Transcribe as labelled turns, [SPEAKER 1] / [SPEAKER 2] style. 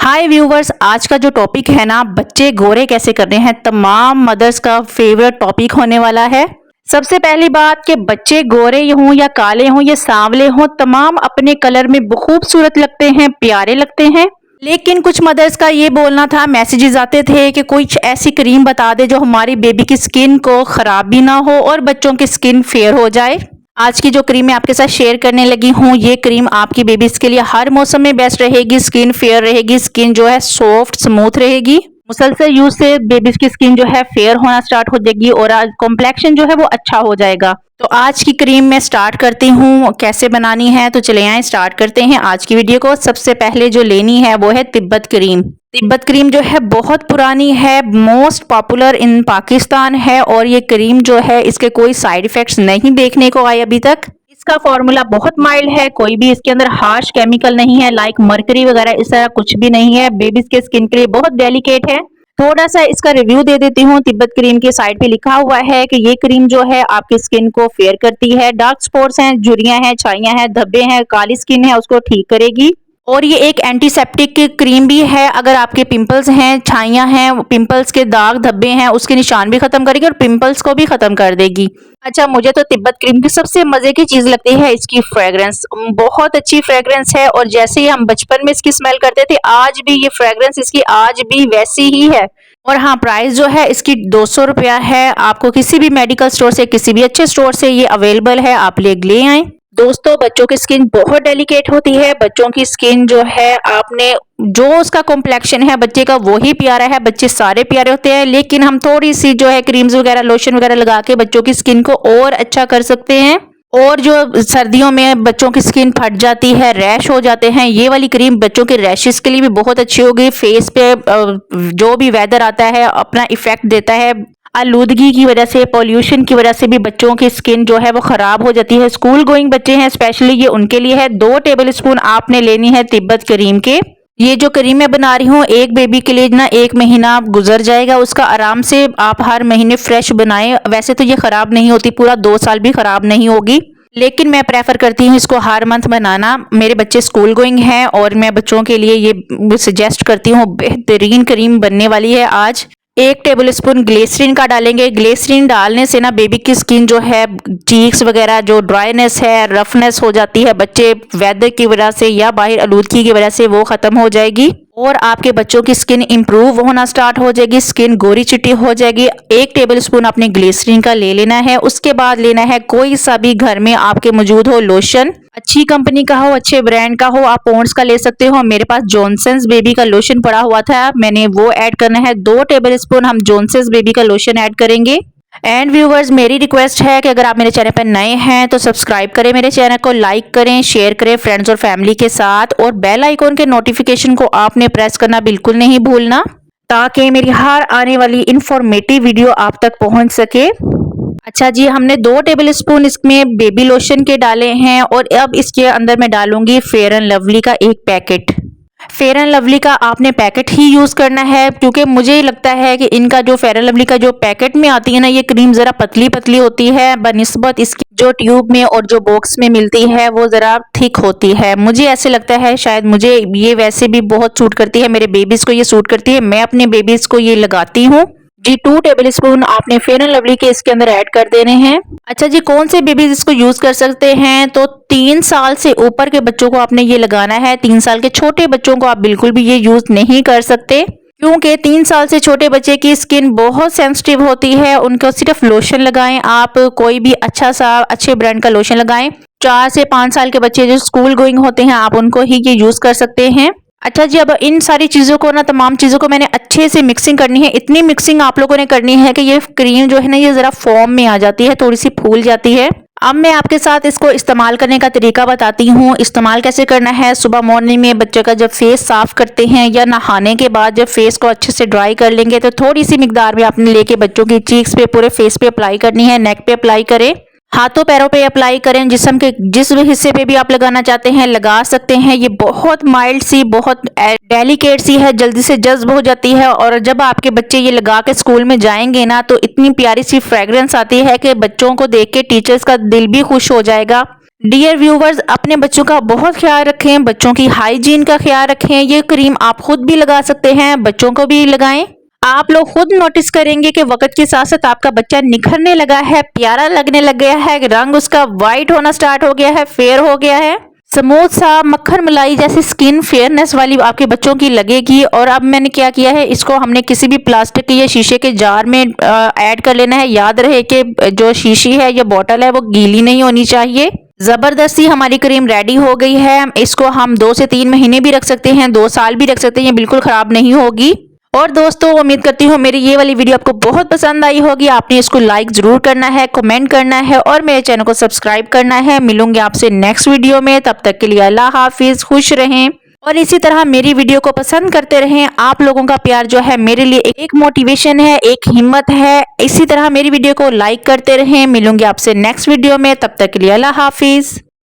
[SPEAKER 1] हाय viewers, आज का जो टॉपिक है ना, बच्चे गोरे कैसे करने हैं, तमाम मदर्स का फेवरेट टॉपिक होने वाला है। सबसे पहली बात कि बच्चे गोरे हों या काले हों या सांवले हों, तमाम अपने कलर में खूबसूरत लगते हैं, प्यारे लगते हैं। लेकिन कुछ मदर्स का ये बोलना था, मैसेजेस आते थे कि कुछ ऐसी क्रीम बता दे जो हमारी बेबी की स्किन को खराब भी ना हो और बच्चों की स्किन फेयर हो जाए। आज की जो क्रीम मैं आपके साथ शेयर करने लगी हूँ, ये क्रीम आपकी बेबीज के लिए हर मौसम में बेस्ट रहेगी। स्किन फेयर रहेगी, स्किन जो है सॉफ्ट स्मूथ रहेगी। मुसलसल यूज से बेबीज की स्किन जो है फेयर होना स्टार्ट हो जाएगी और कॉम्प्लेक्शन जो है वो अच्छा हो जाएगा। तो आज की क्रीम मैं स्टार्ट करती हूँ, कैसे बनानी है तो चले आए स्टार्ट करते हैं आज की वीडियो को। सबसे पहले जो लेनी है वो है तिब्बत क्रीम। तिब्बत क्रीम जो है बहुत पुरानी है, मोस्ट पॉपुलर इन पाकिस्तान है और ये क्रीम जो है इसके कोई साइड इफेक्ट्स नहीं देखने को आए अभी तक। इसका फॉर्मूला बहुत माइल्ड है, कोई भी इसके अंदर हार्श केमिकल नहीं है, लाइक मरकरी वगैरह इस तरह कुछ भी नहीं है। बेबीज के स्किन के लिए बहुत डेलिकेट है। थोड़ा सा इसका रिव्यू दे देती हूँ। तिब्बत क्रीम की साइड पे लिखा हुआ है कि ये क्रीम जो है आपकी स्किन को फेयर करती है, डार्क स्पॉट्स हैं, झुर्रियां हैं, छाइयां हैं, धब्बे हैं, काली स्किन है उसको ठीक करेगी और ये एक एंटीसेप्टिक क्रीम भी है। अगर आपके पिंपल्स हैं, छाइयां हैं, पिंपल्स के दाग धब्बे हैं, उसके निशान भी खत्म करेगी और पिंपल्स को भी खत्म कर देगी। अच्छा, मुझे तो तिब्बत क्रीम की सबसे मजे की चीज लगती है इसकी फ्रेग्रेंस। बहुत अच्छी फ्रेग्रेंस है और जैसे ही हम बचपन में इसकी स्मेल करते थे, आज भी ये फ्रेग्रेंस इसकी आज भी वैसी ही है। और हाँ, प्राइस जो है इसकी 200 रुपया है। आपको किसी भी मेडिकल स्टोर से, किसी भी अच्छे स्टोर से ये अवेलेबल है, आप ले आए। दोस्तों, बच्चों की स्किन बहुत डेलिकेट होती है। बच्चों की स्किन जो है, आपने जो उसका कॉम्प्लेक्शन है बच्चे का वो ही प्यारा है। बच्चे सारे प्यारे होते हैं, लेकिन हम थोड़ी सी जो है क्रीम्स वगैरह, लोशन वगैरह लगा के बच्चों की स्किन को और अच्छा कर सकते हैं। और जो सर्दियों में बच्चों की स्किन फट जाती है, रैश हो जाते हैं, ये वाली क्रीम बच्चों के रैशेस के लिए भी बहुत अच्छी होगी। फेस पे जो भी वेदर आता है अपना इफेक्ट देता है। आलूदगी की वजह से, पॉल्यूशन की वजह से भी बच्चों की स्किन जो है वो खराब हो जाती है। स्कूल गोइंग बच्चे हैं स्पेशली, ये उनके लिए है। 2 टेबल स्पून आपने लेनी है तिब्बत क्रीम के। ये जो क्रीम मैं बना रही हूँ, एक बेबी के लिए ना 1 महीना गुजर जाएगा उसका आराम से। आप हर महीने फ्रेश बनाएं। वैसे तो ये खराब नहीं होती, पूरा 2 साल भी खराब नहीं होगी, लेकिन मैं प्रेफर करती हूँ इसको हर मंथ बनाना। मेरे बच्चे स्कूल गोइंग हैं और मैं बच्चों के लिए ये सजेस्ट करती हूँ। बेहतरीन क्रीम बनने वाली है आज। 1 टेबल स्पून ग्लिसरीन का डालेंगे। ग्लिसरीन डालने से ना बेबी की स्किन जो है, चीक्स वगैरह जो ड्राइनेस है, रफनेस हो जाती है बच्चे वेदर की वजह से या बाहर आलूदगी की वजह से, वो खत्म हो जाएगी और आपके बच्चों की स्किन इंप्रूव होना स्टार्ट हो जाएगी। स्किन गोरी चिट्टी हो जाएगी। 1 टेबल स्पून आपने ग्लिसरीन का ले लेना है। उसके बाद लेना है कोई सा भी घर में आपके मौजूद हो लोशन, अच्छी कंपनी का हो, अच्छे ब्रांड का हो। आप पॉन्ड्स का ले सकते हो। मेरे पास जॉनसन्स बेबी का लोशन पड़ा हुआ था, मैंने वो ऐड करना है। 2 टेबल स्पून हम जॉनसन्स बेबी का लोशन ऐड करेंगे। एंड व्यूवर्स, मेरी रिक्वेस्ट है कि अगर आप मेरे चैनल पर नए हैं तो सब्सक्राइब करें, मेरे चैनल को लाइक करें, शेयर करें फ्रेंड्स और फैमिली के साथ, और बेल आइकॉन के नोटिफिकेशन को आपने प्रेस करना बिल्कुल नहीं भूलना, ताकि मेरी हर आने वाली इंफॉर्मेटिव वीडियो आप तक पहुंच सके। अच्छा जी, हमने 2 टेबल स्पून इसमें बेबी लोशन के डाले हैं और अब इसके अंदर मैं डालूंगी फेयर एंड लवली का 1 पैकेट। फेयर एंड लवली का आपने पैकेट ही यूज करना है, क्योंकि मुझे लगता है कि इनका जो फेयर एंड लवली का जो पैकेट में आती है ना, ये क्रीम जरा पतली पतली होती है बनिस्बत इसकी जो ट्यूब में और जो बॉक्स में मिलती है वो जरा थिक होती है। मुझे ऐसे लगता है, शायद मुझे ये वैसे भी बहुत सूट करती है, मेरे बेबीज को ये सूट करती है, मैं अपने बेबीज को ये लगाती हूँ जी। 2 टेबल स्पून आपने फेयर एंड लवली के इसके अंदर ऐड कर देने हैं। अच्छा जी, कौन से बेबीज इसको यूज कर सकते हैं, तो 3 साल से ऊपर के बच्चों को आपने ये लगाना है। 3 साल के छोटे बच्चों को आप बिल्कुल भी ये यूज नहीं कर सकते, क्योंकि 3 साल से छोटे बच्चे की स्किन बहुत सेंसिटिव होती है। उनको सिर्फ लोशन लगाएं, आप कोई भी अच्छा सा अच्छे ब्रांड का लोशन लगाएं। 4 से 5 साल के बच्चे जो स्कूल गोइंग होते हैं, आप उनको ही ये यूज कर सकते हैं। अच्छा जी, अब इन सारी चीज़ों को ना, तमाम चीज़ों को मैंने अच्छे से मिक्सिंग करनी है। इतनी मिक्सिंग आप लोगों ने करनी है कि ये क्रीम जो है ना, ये ज़रा फॉर्म में आ जाती है, थोड़ी सी फूल जाती है। अब मैं आपके साथ इसको इस्तेमाल करने का तरीका बताती हूँ। इस्तेमाल कैसे करना है, सुबह मॉर्निंग में बच्चे का जब फेस साफ करते हैं या नहाने के बाद जब फेस को अच्छे से ड्राई कर लेंगे, तो थोड़ी सी मिकदार में आपने लेके बच्चों की चीक्स पे, पूरे फेस पे अप्लाई करनी है। नेक पे अप्लाई करें, हाथों पैरों पे अप्लाई करें, जिस्म के जिस भी हिस्से पे भी आप लगाना चाहते हैं लगा सकते हैं। ये बहुत माइल्ड सी, बहुत डेलिकेट सी है, जल्दी से जज्ब हो जाती है। और जब आपके बच्चे ये लगा के स्कूल में जाएंगे ना, तो इतनी प्यारी सी फ्रेग्रेंस आती है कि बच्चों को देख के टीचर्स का दिल भी खुश हो जाएगा। डियर व्यूवर्स, अपने बच्चों का बहुत ख्याल रखें, बच्चों की हाइजीन का ख्याल रखें। ये क्रीम आप खुद भी लगा सकते हैं, बच्चों को भी लगाएं। आप लोग खुद नोटिस करेंगे कि वक्त के साथ साथ आपका बच्चा निखरने लगा है, प्यारा लगने लग गया है, रंग उसका वाइट होना स्टार्ट हो गया है, फेयर हो गया है, स्मूथ सा मक्खन मलाई जैसी स्किन फेयरनेस वाली आपके बच्चों की लगेगी। और अब मैंने क्या किया है, इसको हमने किसी भी प्लास्टिक के या शीशे के जार में ऐड कर लेना है। याद रहे कि जो शीशी है या बोतल है वो गीली नहीं होनी चाहिए। जबरदस्ती हमारी क्रीम रेडी हो गई है। इसको हम 2 से 3 महीने भी रख सकते हैं, 2 साल भी रख सकते हैं, बिल्कुल खराब नहीं होगी। और दोस्तों, उम्मीद करती हूँ मेरी ये वाली वीडियो आपको बहुत पसंद आई होगी। आपने इसको लाइक जरूर करना है, कमेंट करना है और मेरे चैनल को सब्सक्राइब करना है। मिलूंगी आपसे नेक्स्ट वीडियो में, तब तक के लिए अल्लाह हाफिज, खुश रहें और इसी तरह मेरी वीडियो को पसंद करते रहें। आप लोगों का प्यार जो है मेरे लिए एक मोटिवेशन है, एक हिम्मत है। इसी तरह मेरी वीडियो को लाइक करते रहें। मिलूंगी आपसे नेक्स्ट वीडियो में, तब तक के लिए अल्लाह हाफिज।